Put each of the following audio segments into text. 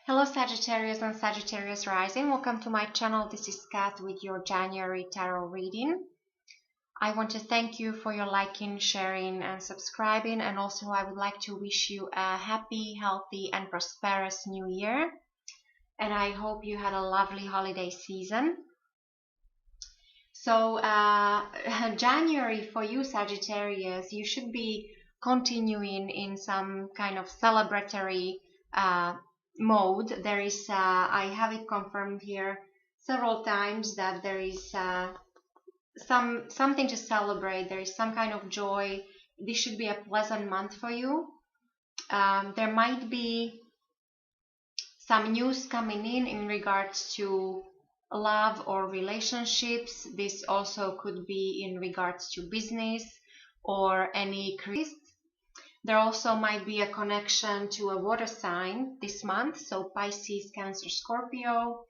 Hello Sagittarius and Sagittarius rising. Welcome to my channel. This is Kat with your January tarot reading. I want to thank you for your liking, sharing and subscribing, and also I would like to wish you a happy, healthy and prosperous new year. And I hope you had a lovely holiday season. So January for you Sagittarius, you should be continuing in some kind of celebratory mode. There is I have it confirmed here several times that there is something to celebrate. There is some kind of joy. This should be a pleasant month for you. There might be some news coming in regards to love or relationships. This also could be in regards to business or any career. There also might be a connection to a water sign this month, so Pisces, Cancer, Scorpio.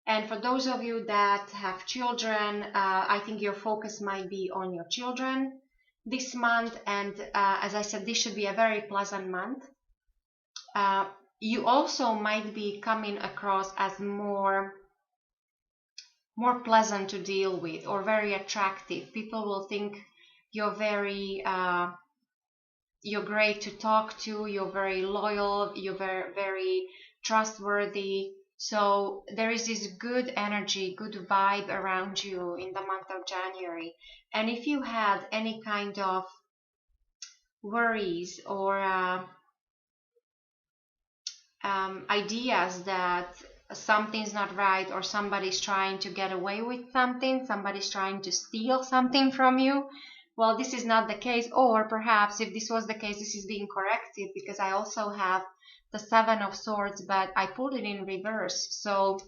And for those of you that have children, I think your focus might be on your children this month. And as I said, this should be a very pleasant month. You also might be coming across as more pleasant to deal with or very attractive. People will think you're very you're great to talk to, you're very loyal, you're very, very trustworthy. So there is this good energy, good vibe around you in the month of January. And if you had any kind of worries or ideas that something's not right or somebody's trying to get away with something, somebody's trying to steal something from you, well, this is not the case. Or perhaps if this was the case, this is being corrected, because I also have the Seven of Swords, but I pulled it in reverse. So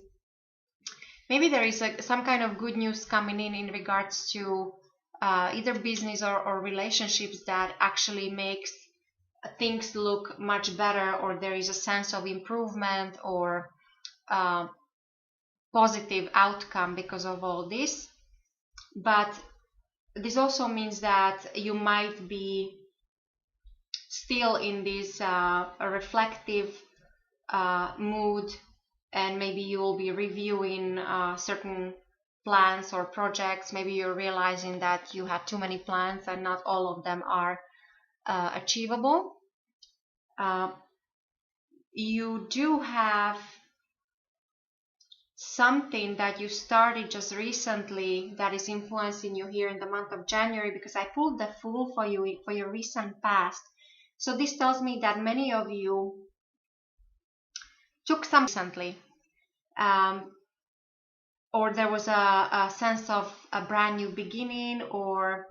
maybe there is some kind of good news coming in regards to either business or relationships that actually makes things look much better, or there is a sense of improvement or positive outcome because of all this. But this also means that you might be still in this reflective mood, and maybe you will be reviewing certain plans or projects. Maybe you're realizing that you had too many plans and not all of them are achievable. You do have something that you started just recently that is influencing you here in the month of January, because I pulled the Fool for you for your recent past. So this tells me that many of you took some recently, or there was a sense of a brand new beginning, or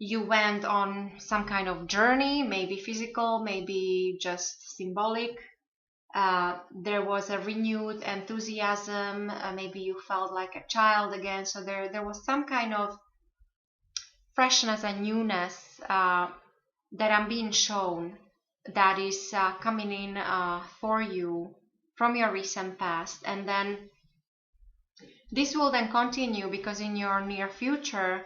you went on some kind of journey, maybe physical, maybe just symbolic. There was a renewed enthusiasm. Maybe you felt like a child again. So there was some kind of freshness and newness that I'm being shown that is coming in for you from your recent past. And then this will then continue, because in your near future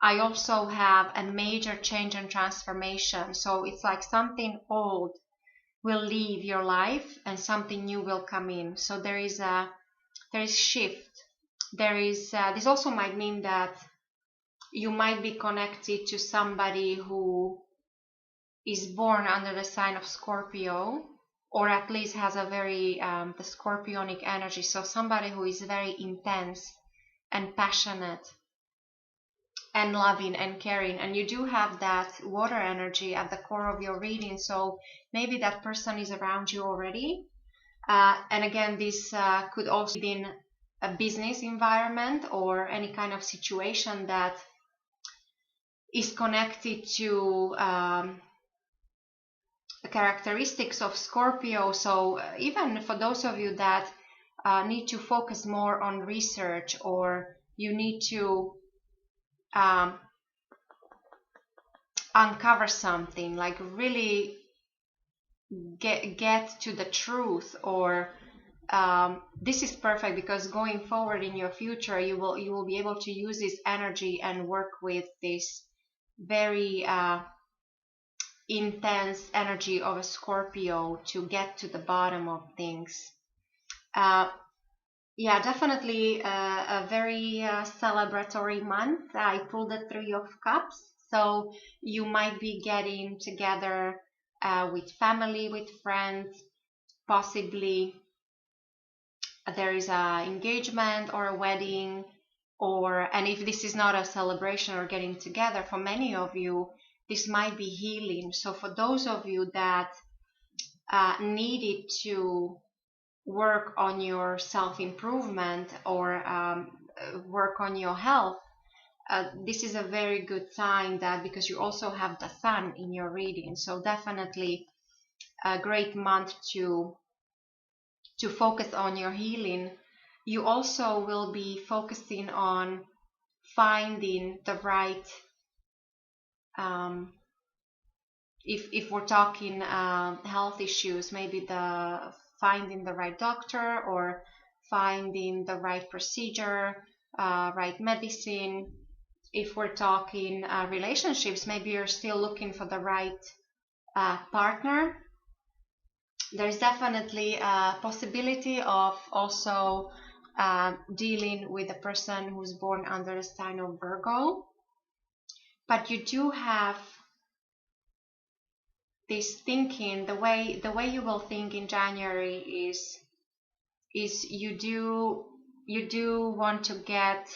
I also have a major change and transformation. So it's like something old will leave your life and something new will come in. So there is shift. There is this also might mean that you might be connected to somebody who is born under the sign of Scorpio, or at least has a very the scorpionic energy. So somebody who is very intense and passionate and loving and caring, and you do have that water energy at the core of your reading. So maybe that person is around you already, and again, this could also be in a business environment or any kind of situation that is connected to the characteristics of Scorpio. So even for those of you that need to focus more on research, or you need to uncover something, like really get to the truth, or this is perfect, because going forward in your future you will be able to use this energy and work with this very intense energy of a Scorpio to get to the bottom of things. Yeah, definitely a very celebratory month. I pulled the Three of Cups, so you might be getting together with family, with friends, possibly there is a engagement or a wedding, and if this is not a celebration or getting together, for many of you this might be healing. So for those of you that needed to work on your self-improvement or work on your health, this is a very good sign, that because you also have the sun in your reading, so definitely a great month to focus on your healing. You also will be focusing on finding the right, if we're talking health issues, maybe finding the right doctor or finding the right procedure, right medicine. If we're talking relationships, maybe you're still looking for the right partner. There's definitely a possibility of also dealing with a person who's born under the sign of Virgo. But you do have this thinking, the way you will think in January is you do want to get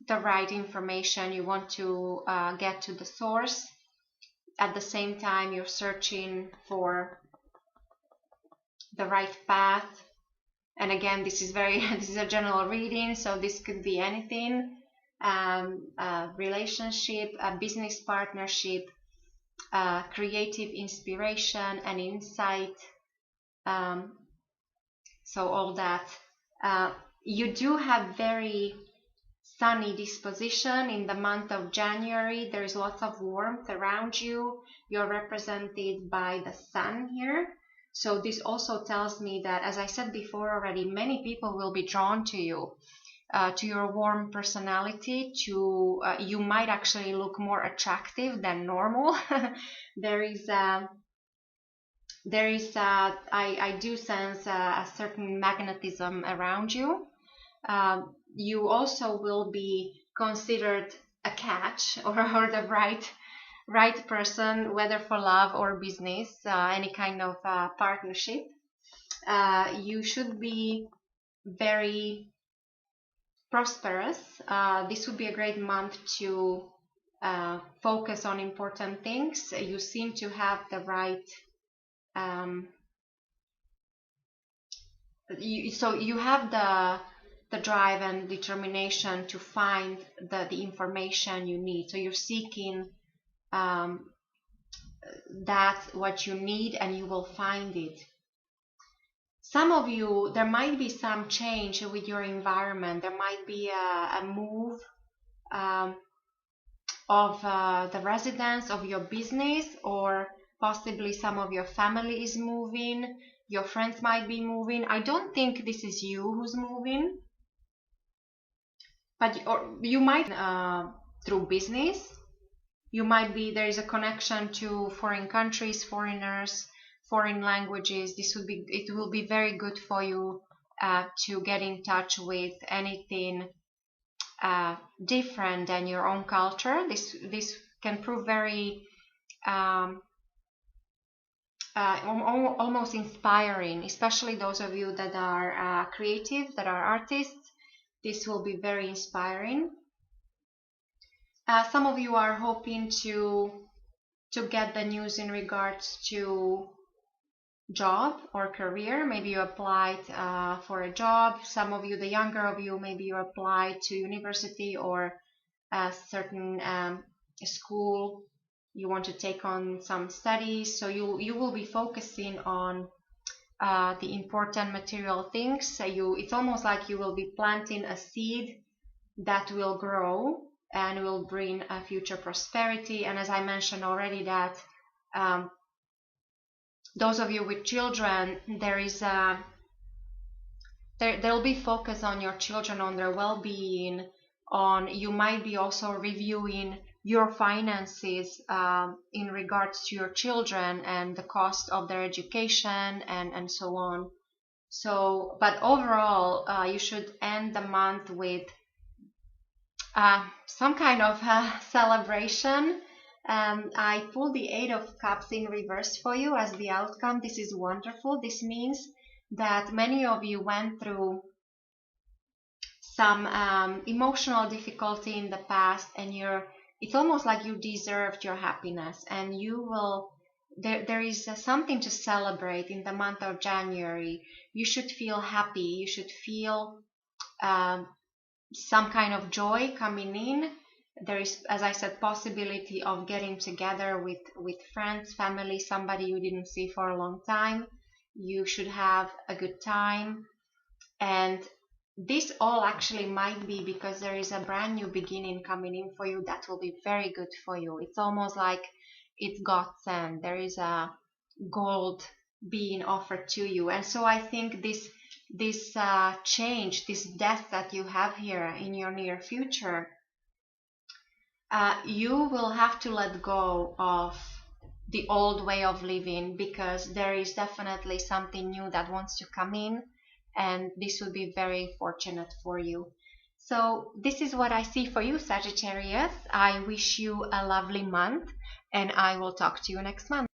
the right information. You want to get to the source. At the same time, you're searching for the right path. And again, this is a general reading, so this could be anything, a relationship, a business partnership, creative inspiration and insight, so all that. You do have very sunny disposition in the month of January. There is lots of warmth around you. You're represented by the sun here. So this also tells me that, as I said before already, many people will be drawn to you, to your warm personality. You might actually look more attractive than normal. I do sense a certain magnetism around you. You also will be considered a catch, or the right person, whether for love or business, any kind of partnership. You should be very prosperous. This would be a great month to focus on important things. You seem to have the right, so you have the drive and determination to find the information you need. So you're seeking that what you need, and you will find it. Some of you, there might be some change with your environment. There might be a move of the residence of your business, or possibly some of your family is moving. Your friends might be moving. I don't think this is you who's moving, but you might through business. You might be, there is a connection to foreign countries, foreigners, foreign languages. It will be very good for you to get in touch with anything different than your own culture. This can prove very almost inspiring, especially those of you that are creative, that are artists. This will be very inspiring. Some of you are hoping to get the news in regards to job or career. Maybe you applied for a job. Some of you, the younger of you, maybe you applied to university or a certain school. You want to take on some studies, so you will be focusing on the important material things. It's almost like you will be planting a seed that will grow and will bring a future prosperity. And as I mentioned already, that those of you with children, there'll be focus on your children, on their well-being. You might be also reviewing your finances in regards to your children and the cost of their education and so on. So, but overall, you should end the month with some kind of celebration. I pulled the Eight of Cups in reverse for you as the outcome. This is wonderful. This means that many of you went through some emotional difficulty in the past, and it's almost like you deserved your happiness, and you will there is something to celebrate in the month of January. You should feel happy. You should feel some kind of joy coming in. There is, as I said, possibility of getting together with friends, family, somebody you didn't see for a long time. You should have a good time. And this all actually might be because there is a brand new beginning coming in for you that will be very good for you. It's almost like it's God sent. There is a gold being offered to you. And so I think this change, this death that you have here in your near future, you will have to let go of the old way of living, because there is definitely something new that wants to come in, and this will be very fortunate for you. So this is what I see for you, Sagittarius. I wish you a lovely month, and I will talk to you next month.